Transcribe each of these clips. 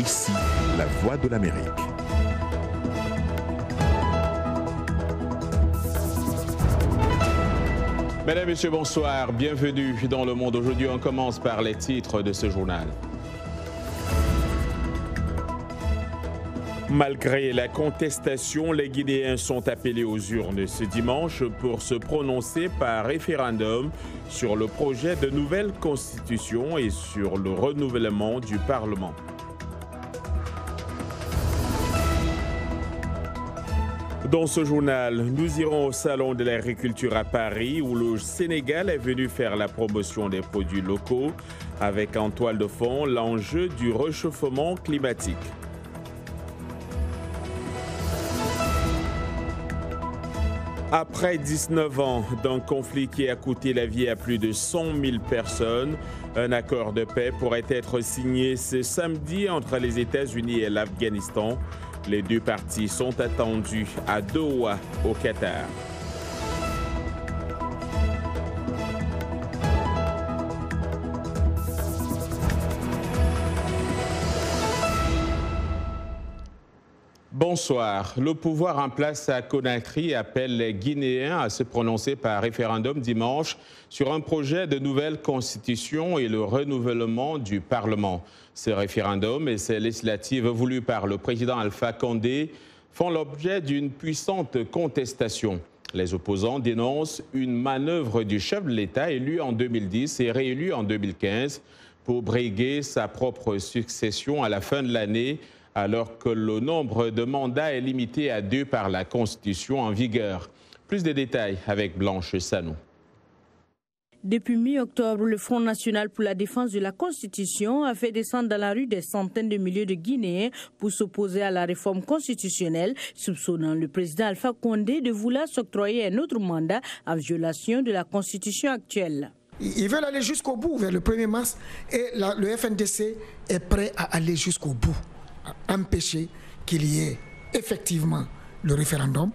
Ici, la voix de l'Amérique. Mesdames, Messieurs, bonsoir. Bienvenue dans Le Monde. Aujourd'hui, on commence par les titres de ce journal. Malgré la contestation, les Guinéens sont appelés aux urnes ce dimanche pour se prononcer par référendum sur le projet de nouvelle constitution et sur le renouvellement du Parlement. Dans ce journal, nous irons au Salon de l'agriculture à Paris où le Sénégal est venu faire la promotion des produits locaux avec en toile de fond l'enjeu du réchauffement climatique. Après 19 ans d'un conflit qui a coûté la vie à plus de 100 000 personnes, un accord de paix pourrait être signé ce samedi entre les États-Unis et l'Afghanistan. Les deux parties sont attendues à Doha, au Qatar. Bonsoir. Le pouvoir en place à Conakry appelle les Guinéens à se prononcer par référendum dimanche sur un projet de nouvelle constitution et le renouvellement du Parlement. Ce référendum et ces législatives voulues par le président Alpha Condé font l'objet d'une puissante contestation. Les opposants dénoncent une manœuvre du chef de l'État élu en 2010 et réélu en 2015 pour briguer sa propre succession à la fin de l'année, alors que le nombre de mandats est limité à 2 par la Constitution en vigueur. Plus de détails avec Blanche Sanou. Depuis mi-octobre, le Front national pour la défense de la Constitution a fait descendre dans la rue des centaines de milliers de Guinéens pour s'opposer à la réforme constitutionnelle, soupçonnant le président Alpha Condé de vouloir s'octroyer un autre mandat en violation de la Constitution actuelle. Ils veulent aller jusqu'au bout vers le 1er mars et le FNDC est prêt à aller jusqu'au bout, à empêcher qu'il y ait effectivement le référendum.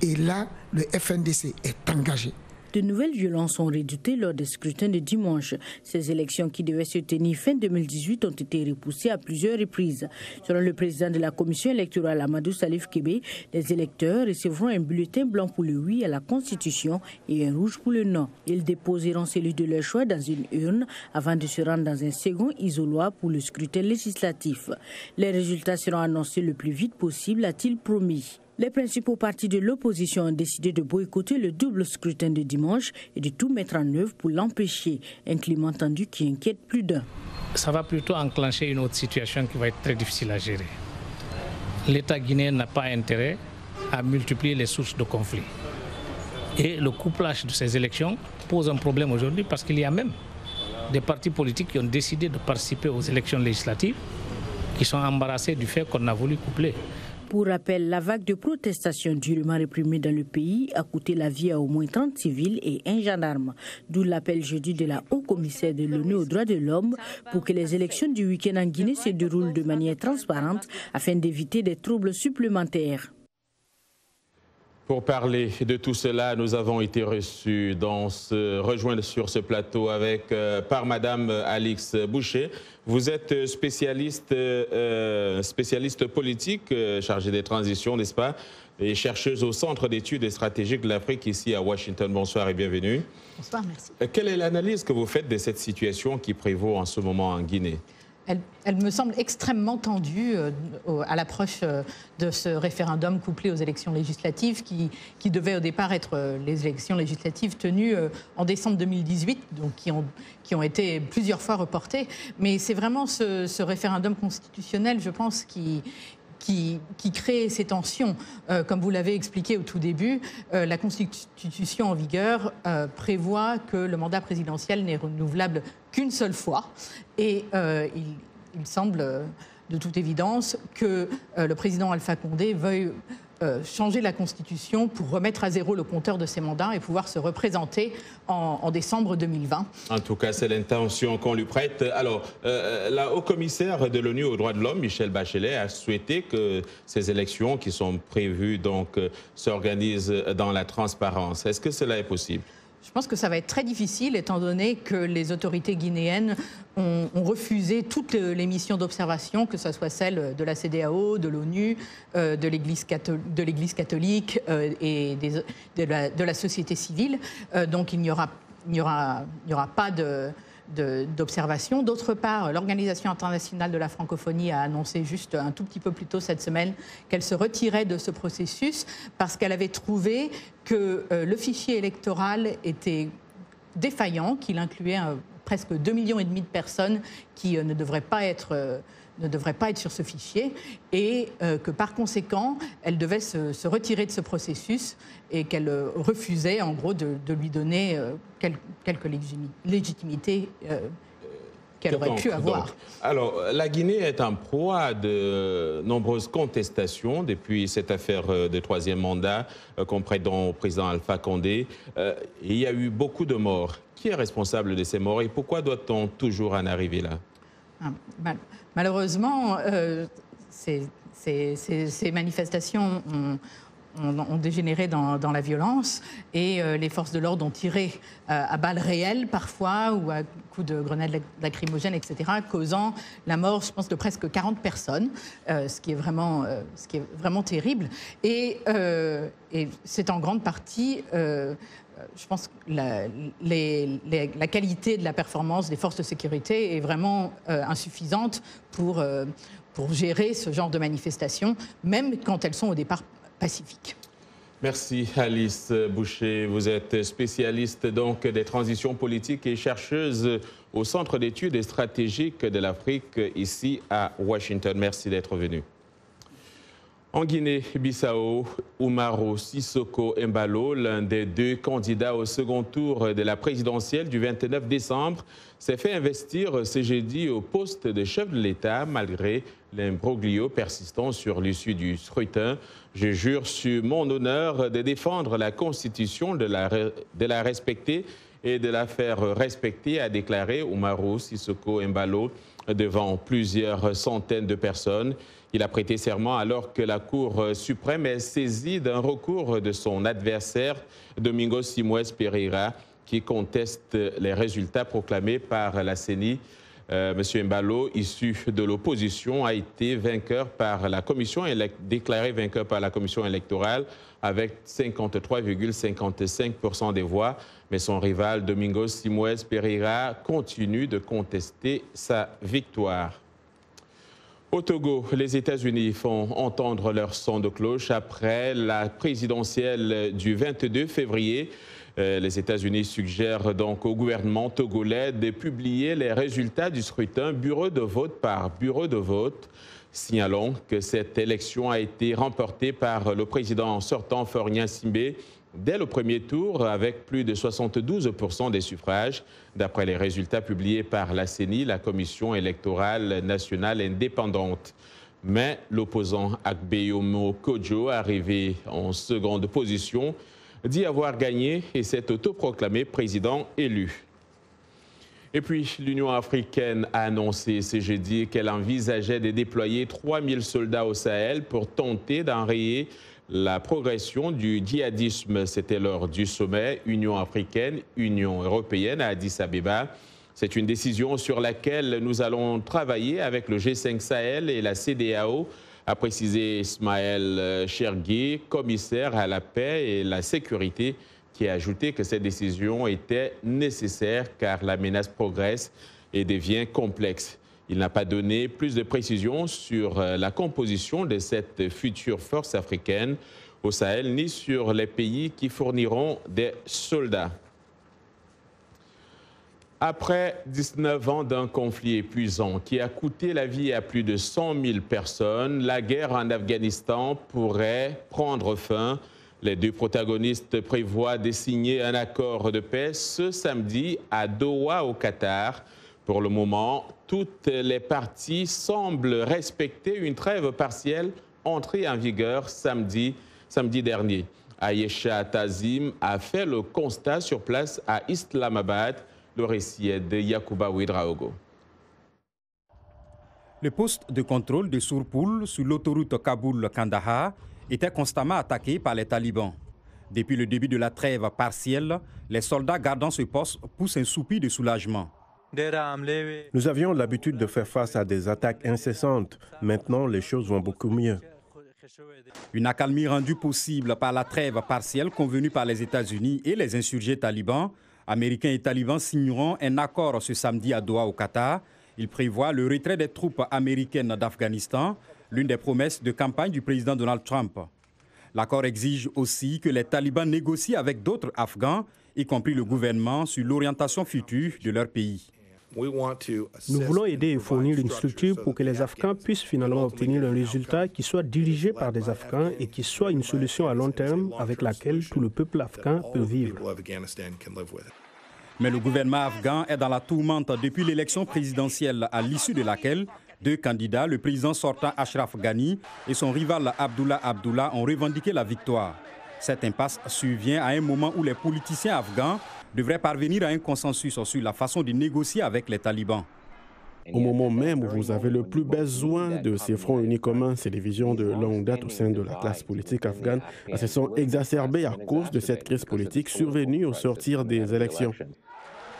Et là, le FNDC est engagé. De nouvelles violences sont redoutées lors des scrutins de dimanche. Ces élections qui devaient se tenir fin 2018 ont été repoussées à plusieurs reprises. Selon le président de la commission électorale, Amadou Salif Kébé, les électeurs recevront un bulletin blanc pour le oui à la Constitution et un rouge pour le non. Ils déposeront celui de leur choix dans une urne avant de se rendre dans un second isoloir pour le scrutin législatif. Les résultats seront annoncés le plus vite possible, a-t-il promis. Les principaux partis de l'opposition ont décidé de boycotter le double scrutin de dimanche et de tout mettre en œuvre pour l'empêcher. Un climat tendu qui inquiète plus d'un. Ça va plutôt enclencher une autre situation qui va être très difficile à gérer. L'État guinéen n'a pas intérêt à multiplier les sources de conflits. Et le couplage de ces élections pose un problème aujourd'hui parce qu'il y a même des partis politiques qui ont décidé de participer aux élections législatives qui sont embarrassés du fait qu'on a voulu coupler. Pour rappel, la vague de protestations durement réprimée dans le pays a coûté la vie à au moins 30 civils et un gendarme. D'où l'appel jeudi de la haut-commissaire de l'ONU aux droits de l'homme pour que les élections du week-end en Guinée se déroulent de manière transparente afin d'éviter des troubles supplémentaires. Pour parler de tout cela, nous avons été reçus rejoindre sur ce plateau par Madame Alix Boucher. Vous êtes spécialiste politique, chargée des transitions, n'est-ce pas, et chercheuse au Centre d'études stratégiques de l'Afrique ici à Washington. Bonsoir et bienvenue. Bonsoir, merci. Quelle est l'analyse que vous faites de cette situation qui prévaut en ce moment en Guinée ? Elle me semble extrêmement tendue à l'approche de ce référendum couplé aux élections législatives qui devaient au départ être les élections législatives tenues en décembre 2018, donc qui ont été plusieurs fois reportées. Mais c'est vraiment ce référendum constitutionnel, je pense, qui crée ces tensions. Comme vous l'avez expliqué au tout début, la Constitution en vigueur prévoit que le mandat présidentiel n'est renouvelable qu'une seule fois. Et il semble de toute évidence que le président Alpha Condé veuille changer la Constitution pour remettre à zéro le compteur de ses mandats et pouvoir se représenter en décembre 2020. En tout cas, c'est l'intention qu'on lui prête. Alors, la haut-commissaire de l'ONU aux droits de l'homme, Michelle Bachelet, a souhaité que ces élections qui sont prévues s'organisent dans la transparence. Est-ce que cela est possible ? Je pense que ça va être très difficile étant donné que les autorités guinéennes ont refusé toutes les missions d'observation, que ce soit celles de la CEDEAO, de l'ONU, de l'Église catholique et de la société civile. Donc il n'y aura pas d'observation. D'autre part, l'Organisation internationale de la francophonie a annoncé juste un tout petit peu plus tôt cette semaine qu'elle se retirait de ce processus parce qu'elle avait trouvé que le fichier électoral était défaillant, qu'il incluait presque 2,5 millions de personnes qui ne devraient pas être sur ce fichier et que par conséquent, elle devait se retirer de ce processus et qu'elle refusait en gros de lui donner quelque légitimité qu'elle aurait pu avoir. Donc, alors, la Guinée est en proie à de nombreuses contestations depuis cette affaire de troisième mandat qu'on prête au président Alpha Condé. Il y a eu beaucoup de morts. Qui est responsable de ces morts et pourquoi doit-on toujours en arriver là? Malheureusement, ces manifestations ont dégénéré dans la violence et les forces de l'ordre ont tiré à balles réelles parfois ou à coups de grenades lacrymogènes, etc., causant la mort, je pense, de presque 40 personnes, ce qui est vraiment terrible. Et c'est en grande partie... je pense que la qualité de la performance des forces de sécurité est vraiment insuffisante pour gérer ce genre de manifestations, même quand elles sont au départ pacifiques. Merci Alice Boucher. Vous êtes spécialiste donc des transitions politiques et chercheuse au Centre d'études stratégiques de l'Afrique ici à Washington. Merci d'être venue. En Guinée-Bissau, Umaro Sissoko Embalo, l'un des deux candidats au second tour de la présidentielle du 29 décembre, s'est fait investir ce jeudi au poste de chef de l'État malgré l'imbroglio persistant sur l'issue du scrutin. Je jure sur mon honneur de défendre la Constitution, de la respecter et de la faire respecter, a déclaré Umaro Sissoko Embalo devant plusieurs centaines de personnes. Il a prêté serment alors que la Cour suprême est saisie d'un recours de son adversaire, Domingos Simões Pereira, qui conteste les résultats proclamés par la CENI. Monsieur Embalo, issu de l'opposition, a été vainqueur par la commission, déclaré vainqueur par la commission électorale avec 53,55% des voix. Mais son rival, Domingos Simões Pereira, continue de contester sa victoire. Au Togo, les États-Unis font entendre leur son de cloche après la présidentielle du 22 février. Les États-Unis suggèrent donc au gouvernement togolais de publier les résultats du scrutin bureau de vote par bureau de vote. Signalons que cette élection a été remportée par le président sortant Faure Gnassingbé dès le premier tour avec plus de 72% des suffrages. D'après les résultats publiés par la CENI, la Commission électorale nationale indépendante. Mais l'opposant Agbeyomo Kodjo, arrivé en seconde position, dit avoir gagné et s'est autoproclamé président élu. Et puis, l'Union africaine a annoncé ce jeudi qu'elle envisageait de déployer 3000 soldats au Sahel pour tenter d'enrayer la progression du djihadisme. C'était lors du sommet Union africaine, Union européenne à Addis Abeba. C'est une décision sur laquelle nous allons travailler avec le G5 Sahel et la CEDEAO, a précisé Ismaël Chergui, commissaire à la paix et la sécurité, qui a ajouté que cette décision était nécessaire car la menace progresse et devient complexe. Il n'a pas donné plus de précisions sur la composition de cette future force africaine au Sahel, ni sur les pays qui fourniront des soldats. Après 19 ans d'un conflit épuisant qui a coûté la vie à plus de 100 000 personnes, la guerre en Afghanistan pourrait prendre fin. Les deux protagonistes prévoient de signer un accord de paix ce samedi à Doha, au Qatar. Pour le moment, toutes les parties semblent respecter une trêve partielle entrée en vigueur samedi dernier. Ayesha Tazim a fait le constat sur place à Islamabad. Le récit est de Yacouba Ouedraogo. Le poste de contrôle de Sourpoul sur l'autoroute Kaboul-Kandahar était constamment attaqué par les talibans. Depuis le début de la trêve partielle, les soldats gardant ce poste poussent un soupir de soulagement. Nous avions l'habitude de faire face à des attaques incessantes. Maintenant, les choses vont beaucoup mieux. Une accalmie rendue possible par la trêve partielle convenue par les États-Unis et les insurgés talibans. Américains et talibans signeront un accord ce samedi à Doha au Qatar. Il prévoit le retrait des troupes américaines d'Afghanistan, l'une des promesses de campagne du président Donald Trump. L'accord exige aussi que les talibans négocient avec d'autres Afghans, y compris le gouvernement, sur l'orientation future de leur pays. Nous voulons aider et fournir une structure pour que les Afghans puissent finalement obtenir un résultat qui soit dirigé par des Afghans et qui soit une solution à long terme avec laquelle tout le peuple afghan peut vivre. Mais le gouvernement afghan est dans la tourmente depuis l'élection présidentielle à l'issue de laquelle deux candidats, le président sortant Ashraf Ghani et son rival Abdullah Abdullah, ont revendiqué la victoire. Cette impasse survient à un moment où les politiciens afghans devraient parvenir à un consensus sur la façon de négocier avec les talibans. Au moment même où vous avez le plus besoin de ces fronts unis communs, ces divisions de longue date au sein de la classe politique afghane se sont exacerbées à cause de cette crise politique survenue au sortir des élections.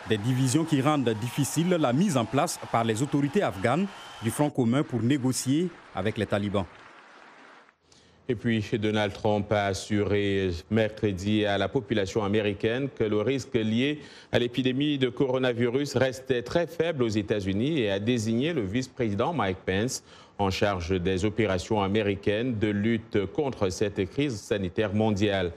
Des divisions qui rendent difficile la mise en place par les autorités afghanes du Front commun pour négocier avec les talibans. Et puis, Donald Trump a assuré mercredi à la population américaine que le risque lié à l'épidémie de coronavirus restait très faible aux États-Unis et a désigné le vice-président Mike Pence en charge des opérations américaines de lutte contre cette crise sanitaire mondiale.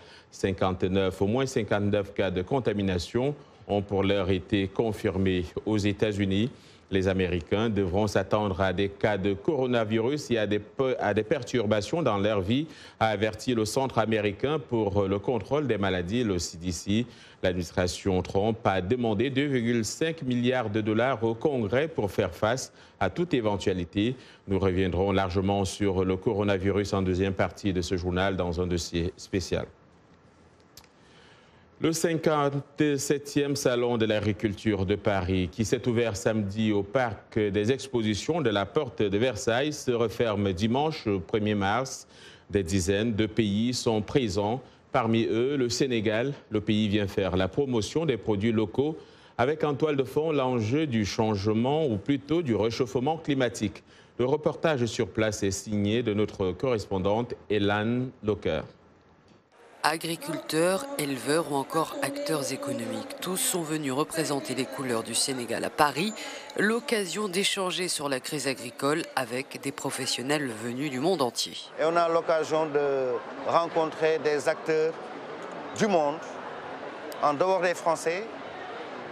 Au moins 59 cas de contamination ont pour l'heure été confirmés aux États-Unis. Les Américains devront s'attendre à des cas de coronavirus et à des perturbations dans leur vie, a averti le Centre américain pour le contrôle des maladies, le CDC. L'administration Trump a demandé 2,5 milliards de dollars au Congrès pour faire face à toute éventualité. Nous reviendrons largement sur le coronavirus en deuxième partie de ce journal dans un dossier spécial. Le 57e Salon de l'agriculture de Paris, qui s'est ouvert samedi au Parc des Expositions de la Porte de Versailles, se referme dimanche 1er mars. Des dizaines de pays sont présents. Parmi eux, le Sénégal. Le pays vient faire la promotion des produits locaux avec en toile de fond l'enjeu du changement ou plutôt du réchauffement climatique. Le reportage sur place est signé de notre correspondante Hélène Locker. Agriculteurs, éleveurs ou encore acteurs économiques, tous sont venus représenter les couleurs du Sénégal à Paris. L'occasion d'échanger sur la crise agricole avec des professionnels venus du monde entier. Et on a l'occasion de rencontrer des acteurs du monde, en dehors des Français.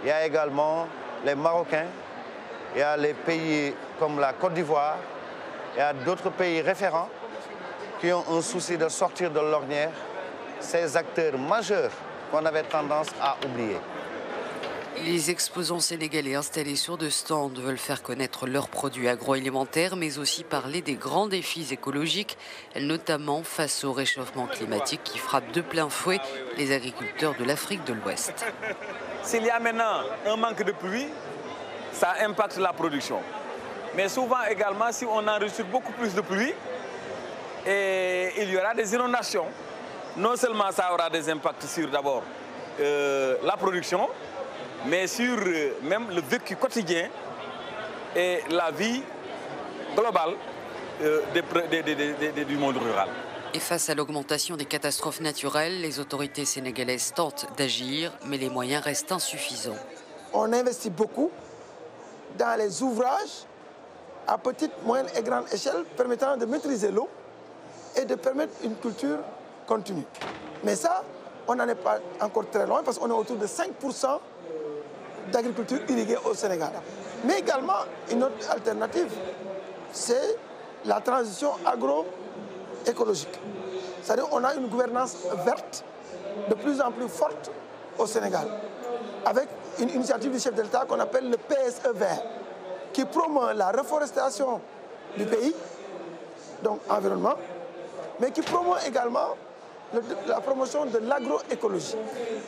Il y a également les Marocains, il y a les pays comme la Côte d'Ivoire, il y a d'autres pays référents qui ont un souci de sortir de l'ornière. Ces acteurs majeurs qu'on avait tendance à oublier. Les exposants sénégalais installés sur deux stands veulent faire connaître leurs produits agroalimentaires, mais aussi parler des grands défis écologiques, notamment face au réchauffement climatique qui frappe de plein fouet les agriculteurs de l'Afrique de l'Ouest. S'il y a maintenant un manque de pluie, ça impacte la production. Mais souvent également, si on enregistre beaucoup plus de pluie, et il y aura des inondations. Non seulement ça aura des impacts sur d'abord la production, mais sur même le vécu quotidien et la vie globale du monde rural. Et face à l'augmentation des catastrophes naturelles, les autorités sénégalaises tentent d'agir, mais les moyens restent insuffisants. On investit beaucoup dans les ouvrages à petite, moyenne et grande échelle permettant de maîtriser l'eau et de permettre une culture continue. Mais ça, on n'en est pas encore très loin parce qu'on est autour de 5% d'agriculture irriguée au Sénégal. Mais également, une autre alternative, c'est la transition agroécologique. C'est-à-dire qu'on a une gouvernance verte de plus en plus forte au Sénégal, avec une initiative du chef de l'État qu'on appelle le PSE vert, qui promeut la reforestation du pays, donc environnement, mais qui promeut également la promotion de l'agroécologie.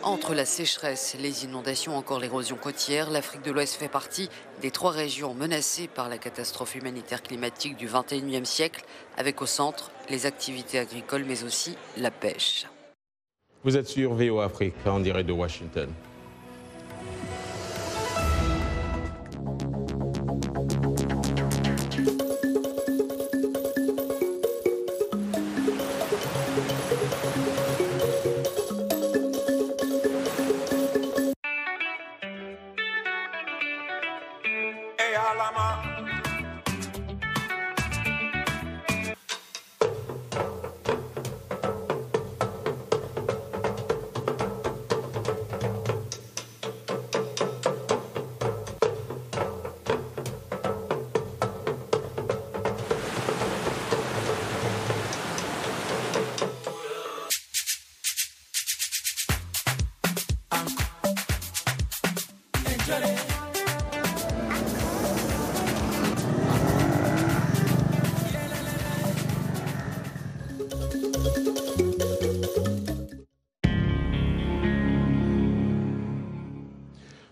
Entre la sécheresse, les inondations, encore l'érosion côtière, l'Afrique de l'Ouest fait partie des 3 régions menacées par la catastrophe humanitaire climatique du XXIe siècle, avec au centre les activités agricoles mais aussi la pêche. Vous êtes sur VOA Afrique, en direct de Washington.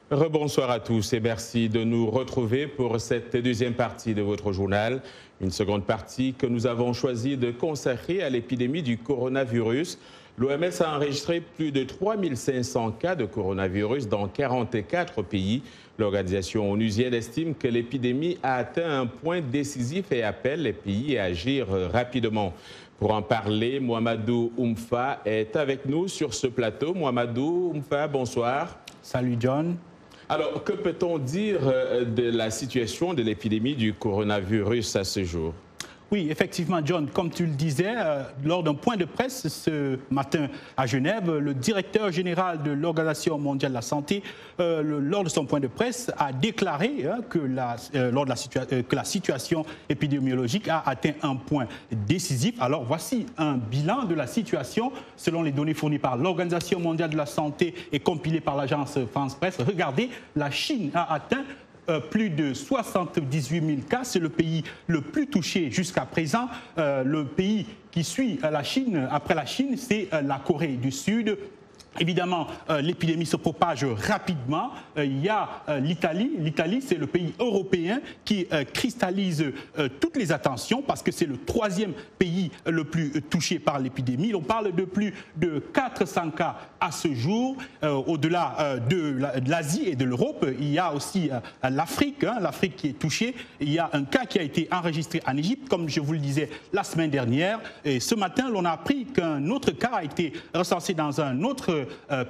Rebonsoir à tous et merci de nous retrouver pour cette deuxième partie de votre journal. Une seconde partie que nous avons choisi de consacrer à l'épidémie du coronavirus. L'OMS a enregistré plus de 3500 cas de coronavirus dans 44 pays. L'organisation onusienne estime que l'épidémie a atteint un point décisif et appelle les pays à agir rapidement. Pour en parler, Mouamadou Oumfa est avec nous sur ce plateau. Mouamadou Oumfa, bonsoir. Salut John. Alors, que peut-on dire de la situation de l'épidémie du coronavirus à ce jour? Oui, effectivement, John, comme tu le disais, lors d'un point de presse ce matin à Genève, le directeur général de l'Organisation mondiale de la santé, lors de son point de presse, a déclaré que la situation épidémiologique a atteint un point décisif. Alors, voici un bilan de la situation selon les données fournies par l'Organisation mondiale de la santé et compilées par l'agence France Presse. Regardez, la Chine a atteint plus de 78 000 cas. C'est le pays le plus touché jusqu'à présent. Le pays qui suit la Chine, après la Chine, c'est la Corée du Sud. Évidemment, l'épidémie se propage rapidement. Il y a l'Italie. L'Italie, c'est le pays européen qui cristallise toutes les attentions parce que c'est le troisième pays le plus touché par l'épidémie. On parle de plus de 400 cas à ce jour. Au-delà de l'Asie et de l'Europe, il y a aussi l'Afrique, l'Afrique qui est touchée. Il y a un cas qui a été enregistré en Égypte, comme je vous le disais la semaine dernière. Et ce matin, l'on a appris qu'un autre cas a été recensé dans un autre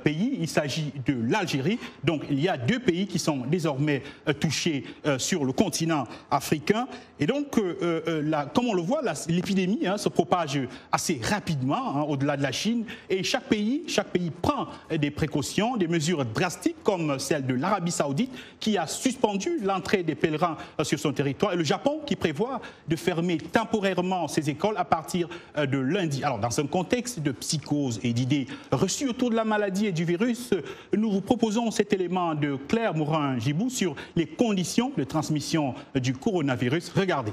pays. Il s'agit de l'Algérie. Donc, il y a deux pays qui sont désormais touchés sur le continent africain. Et donc, comme on le voit, l'épidémie se propage assez rapidement au-delà de la Chine. Et chaque pays prend des précautions, des mesures drastiques comme celle de l'Arabie Saoudite qui a suspendu l'entrée des pèlerins sur son territoire. Et le Japon qui prévoit de fermer temporairement ses écoles à partir de lundi. Alors, dans un contexte de psychose et d'idées reçues autour de la maladie et du virus, nous vous proposons cet élément de Claire Morin-Gibou sur les conditions de transmission du coronavirus. Regardez.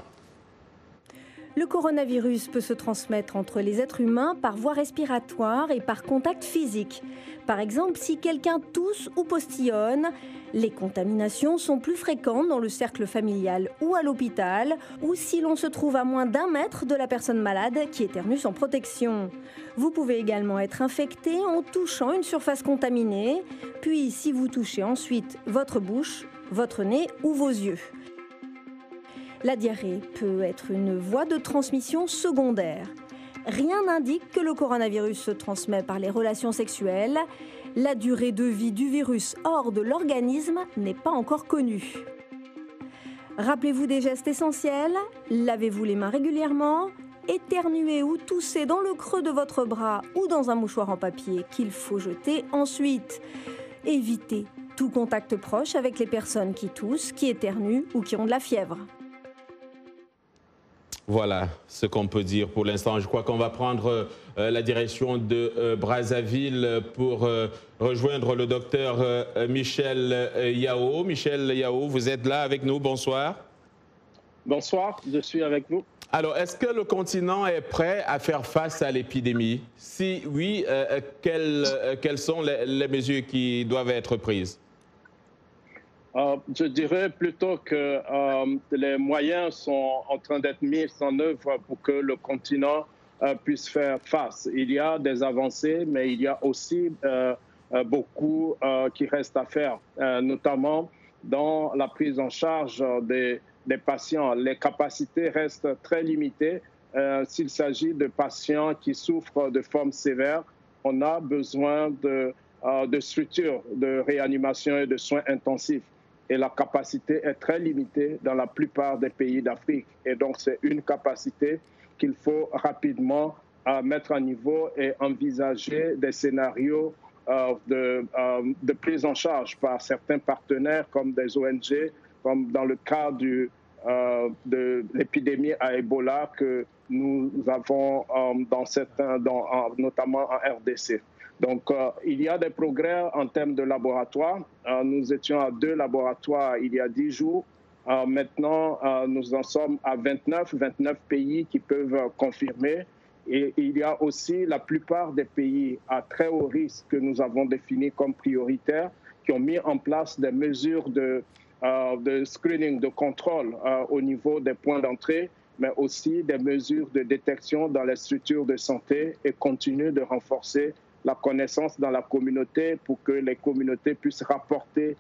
Le coronavirus peut se transmettre entre les êtres humains par voie respiratoire et par contact physique. Par exemple, si quelqu'un tousse ou postillonne, les contaminations sont plus fréquentes dans le cercle familial ou à l'hôpital, ou si l'on se trouve à moins d'1 mètre de la personne malade qui éternue sans protection. Vous pouvez également être infecté en touchant une surface contaminée, puis si vous touchez ensuite votre bouche, votre nez ou vos yeux. La diarrhée peut être une voie de transmission secondaire. Rien n'indique que le coronavirus se transmet par les relations sexuelles. La durée de vie du virus hors de l'organisme n'est pas encore connue. Rappelez-vous des gestes essentiels. Lavez-vous les mains régulièrement. Éternuez ou toussez dans le creux de votre bras ou dans un mouchoir en papier qu'il faut jeter ensuite. Évitez tout contact proche avec les personnes qui toussent, qui éternuent ou qui ont de la fièvre. Voilà ce qu'on peut dire pour l'instant. Je crois qu'on va prendre la direction de Brazzaville pour rejoindre le docteur Michel Yao. Michel Yao, vous êtes là avec nous. Bonsoir. Bonsoir, je suis avec vous. Alors, est-ce que le continent est prêt à faire face à l'épidémie? Si oui, quelles sont les mesures qui doivent être prises? Je dirais plutôt que les moyens sont en train d'être mis en œuvre pour que le continent puisse faire face. Il y a des avancées, mais il y a aussi beaucoup qui reste à faire, notamment dans la prise en charge des patients. Les capacités restent très limitées. S'il s'agit de patients qui souffrent de formes sévères, on a besoin de structures de réanimation et de soins intensifs. Et la capacité est très limitée dans la plupart des pays d'Afrique. Et donc, c'est une capacité qu'il faut rapidement mettre à niveau et envisager des scénarios de prise en charge par certains partenaires comme des ONG, comme dans le cas de l'épidémie à Ebola que nous avons notamment en RDC. Donc, il y a des progrès en termes de laboratoires. Nous étions à 2 laboratoires il y a 10 jours. Maintenant, nous en sommes à 29 pays qui peuvent confirmer. Et il y a aussi la plupart des pays à très haut risque que nous avons définis comme prioritaires, qui ont mis en place des mesures de screening, de contrôle au niveau des points d'entrée, mais aussi des mesures de détection dans les structures de santé et continuent de renforcer la connaissance dans la communauté pour que les communautés puissent rapporter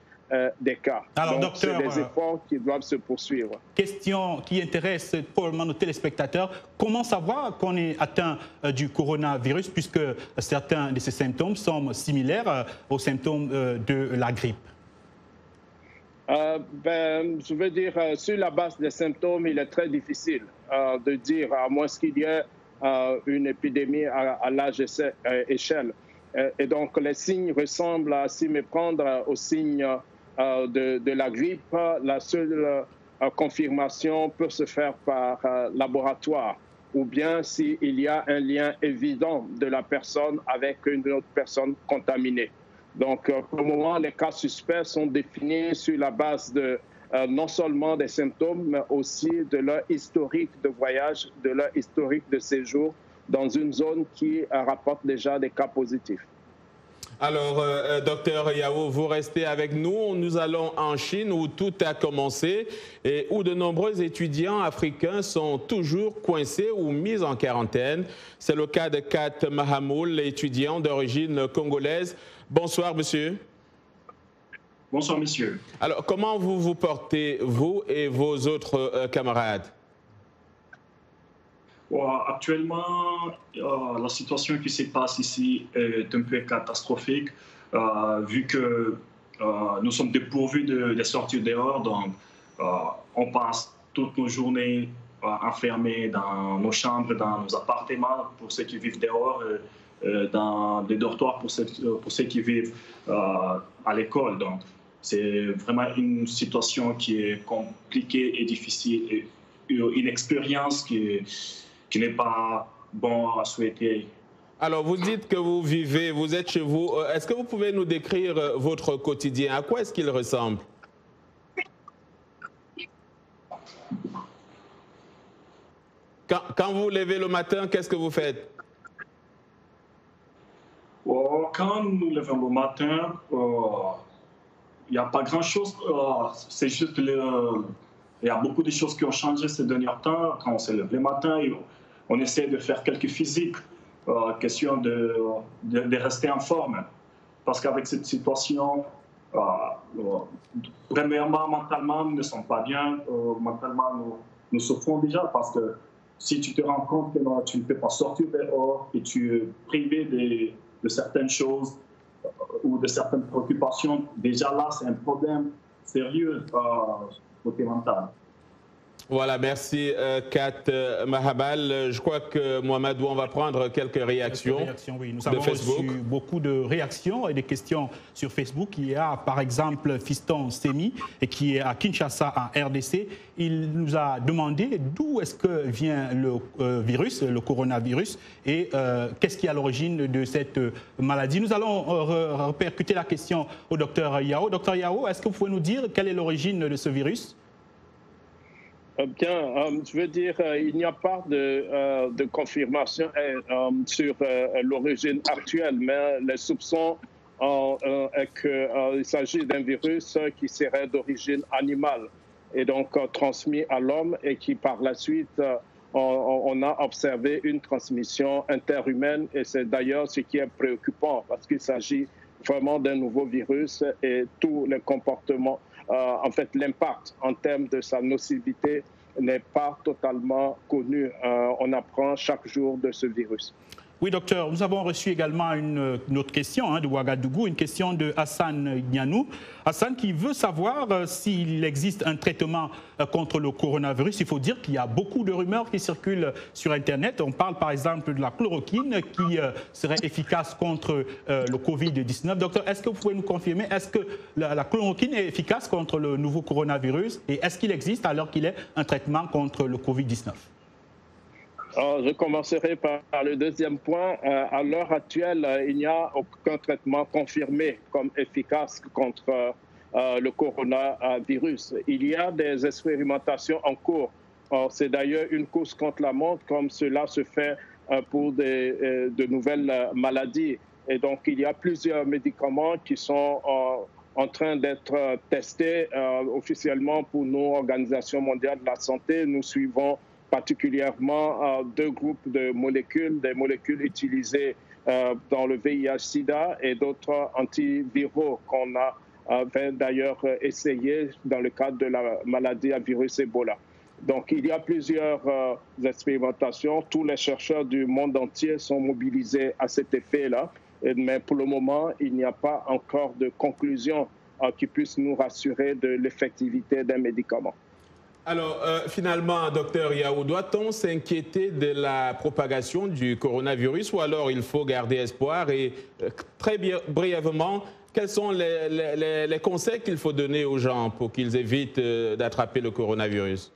des cas. Alors, donc, docteur, c'est des efforts qui doivent se poursuivre. Question qui intéresse probablement nos téléspectateurs. Comment savoir qu'on est atteint du coronavirus puisque certains de ces symptômes sont similaires aux symptômes de la grippe? Je veux dire, sur la base des symptômes, il est très difficile de dire, à moins qu'il y ait une épidémie à large échelle. Et donc, les signes ressemblent, à s'y méprendre, aux signes de la grippe. La seule confirmation peut se faire par laboratoire, ou bien s'il y a un lien évident de la personne avec une autre personne contaminée. Donc, pour le moment, les cas suspects sont définis sur la base de non seulement des symptômes, mais aussi de leur historique de voyage, de leur historique de séjour dans une zone qui rapporte déjà des cas positifs. Alors, docteur Yao, vous restez avec nous. Nous allons en Chine où tout a commencé et où de nombreux étudiants africains sont toujours coincés ou mis en quarantaine. C'est le cas de Kat Mahamoul, étudiant d'origine congolaise. Bonsoir, monsieur. Bonsoir, monsieur. Alors, comment vous vous portez, vous et vos autres camarades? Actuellement, la situation qui se passe ici est un peu catastrophique, vu que nous sommes dépourvus de sorties dehors. Donc, on passe toutes nos journées enfermés dans nos chambres, dans nos appartements pour ceux qui vivent dehors, dans des dortoirs pour ceux qui vivent à l'école. Donc, c'est vraiment une situation qui est compliquée et difficile, et une expérience qui n'est pas bon à souhaiter. Alors, vous dites que vous vivez, vous êtes chez vous. Est-ce que vous pouvez nous décrire votre quotidien? À quoi est-ce qu'il ressemble? Quand vous vous levez le matin, qu'est-ce que vous faites? Quand nous nous levons le matin, il n'y a pas grand-chose. C'est juste il y a beaucoup de choses qui ont changé ces derniers temps. Quand on se lève le matin, on essaie de faire quelques physiques, question de rester en forme. Parce qu'avec cette situation, premièrement, mentalement, nous ne sommes pas bien. Mentalement, nous souffrons déjà parce que si tu te rends compte que tu ne peux pas sortir dehors et tu es privé de certaines choses ou de certaines préoccupations, déjà là, c'est un problème sérieux côté mental. Voilà, merci Kat Mahabal. Je crois que Mohamedou, on va prendre quelques réactions oui. Nous de avons Facebook. reçu beaucoup de réactions et des questions sur Facebook. Il y a par exemple Fiston Semi qui est à Kinshasa en RDC. Il nous a demandé d'où est-ce que vient le virus, le coronavirus, et qu'est-ce qui est à l'origine de cette maladie. Nous allons répercuter la question au docteur Yao. Docteur Yao, est-ce que vous pouvez nous dire quelle est l'origine de ce virus? Bien, je veux dire, il n'y a pas de confirmation sur l'origine actuelle, mais les soupçons est qu'il s'agit d'un virus qui serait d'origine animale et donc transmis à l'homme et qui par la suite on a observé une transmission interhumaine et c'est d'ailleurs ce qui est préoccupant parce qu'il s'agit vraiment d'un nouveau virus et tous les comportements, en fait l'impact en termes de sa nocivité n'est pas totalement connu. On apprend chaque jour de ce virus. Oui, docteur, nous avons reçu également une autre question de Ouagadougou, une question de Hassan Gnanou. Hassan qui veut savoir s'il existe un traitement contre le coronavirus. Il faut dire qu'il y a beaucoup de rumeurs qui circulent sur Internet. On parle par exemple de la chloroquine qui serait efficace contre le Covid-19. Docteur, est-ce que vous pouvez nous confirmer, est-ce que la chloroquine est efficace contre le nouveau coronavirus et est-ce qu'il existe alors qu'il est un traitement contre le Covid-19 ? Je commencerai par le deuxième point. À l'heure actuelle, il n'y a aucun traitement confirmé comme efficace contre le coronavirus. Il y a des expérimentations en cours. C'est d'ailleurs une course contre la montre, comme cela se fait pour de nouvelles maladies. Et donc, il y a plusieurs médicaments qui sont en train d'être testés officiellement pour nos organisations mondiales de la santé. Nous suivons particulièrement deux groupes de molécules, des molécules utilisées dans le VIH-Sida et d'autres antiviraux qu'on a d'ailleurs essayé dans le cadre de la maladie à virus Ebola. Donc il y a plusieurs expérimentations. Tous les chercheurs du monde entier sont mobilisés à cet effet-là. Mais pour le moment, il n'y a pas encore de conclusion qui puisse nous rassurer de l'effectivité d'un médicament. Alors, finalement, docteur Yao, doit-on s'inquiéter de la propagation du coronavirus ou alors il faut garder espoir? Et très brièvement, quels sont les conseils qu'il faut donner aux gens pour qu'ils évitent d'attraper le coronavirus?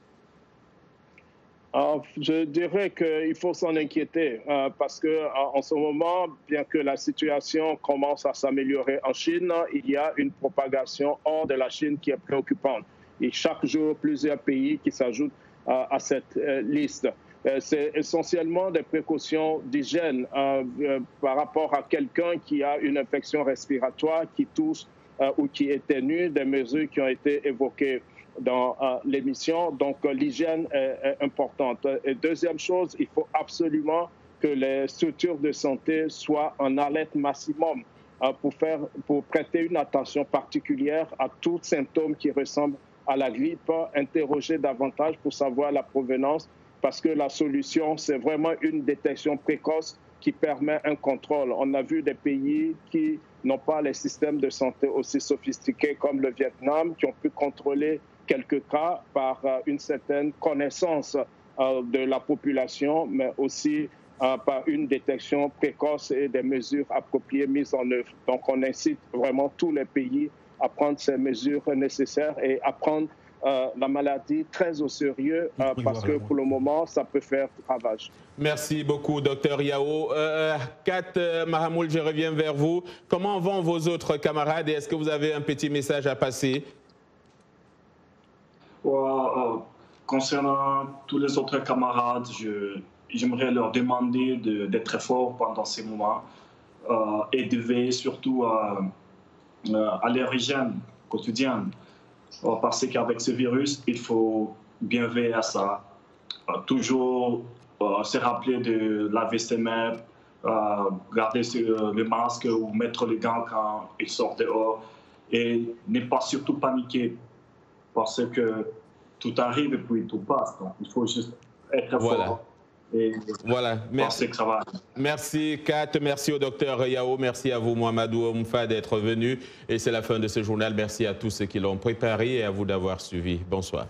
Je dirais qu'il faut s'en inquiéter parce qu'en ce moment, bien que la situation commence à s'améliorer en Chine, il y a une propagation hors de la Chine qui est préoccupante. Et chaque jour, plusieurs pays qui s'ajoutent à cette liste. C'est essentiellement des précautions d'hygiène par rapport à quelqu'un qui a une infection respiratoire, qui tousse ou qui éternue, des mesures qui ont été évoquées dans l'émission. Donc, l'hygiène est importante. Et deuxième chose, il faut absolument que les structures de santé soient en alerte maximum pour prêter une attention particulière à tous symptômes qui ressemblent à la grippe, interroger davantage pour savoir la provenance, parce que la solution, c'est vraiment une détection précoce qui permet un contrôle. On a vu des pays qui n'ont pas les systèmes de santé aussi sophistiqués comme le Vietnam, qui ont pu contrôler quelques cas par une certaine connaissance de la population, mais aussi par une détection précoce et des mesures appropriées mises en œuvre. Donc on incite vraiment tous les pays à prendre ces mesures nécessaires et à prendre la maladie très au sérieux parce que pour le moment, ça peut faire ravage. Merci beaucoup, docteur Yao. Kat Mahamoul, je reviens vers vous. Comment vont vos autres camarades et est-ce que vous avez un petit message à passer? Concernant tous les autres camarades, j'aimerais leur demander d'être très forts pendant ces moments et de veiller surtout à leur hygiène quotidienne. Parce qu'avec ce virus, il faut bien veiller à ça. Toujours se rappeler de laver ses mains, garder le masque ou mettre les gants quand ils sortent dehors. Et ne pas surtout paniquer parce que tout arrive et puis tout passe. Donc il faut juste être fort. Et voilà, merci. Que ça va. Merci Kat, merci au docteur Yao, merci à vous Mohamedou Oumfa d'être venu. Et c'est la fin de ce journal. Merci à tous ceux qui l'ont préparé et à vous d'avoir suivi. Bonsoir.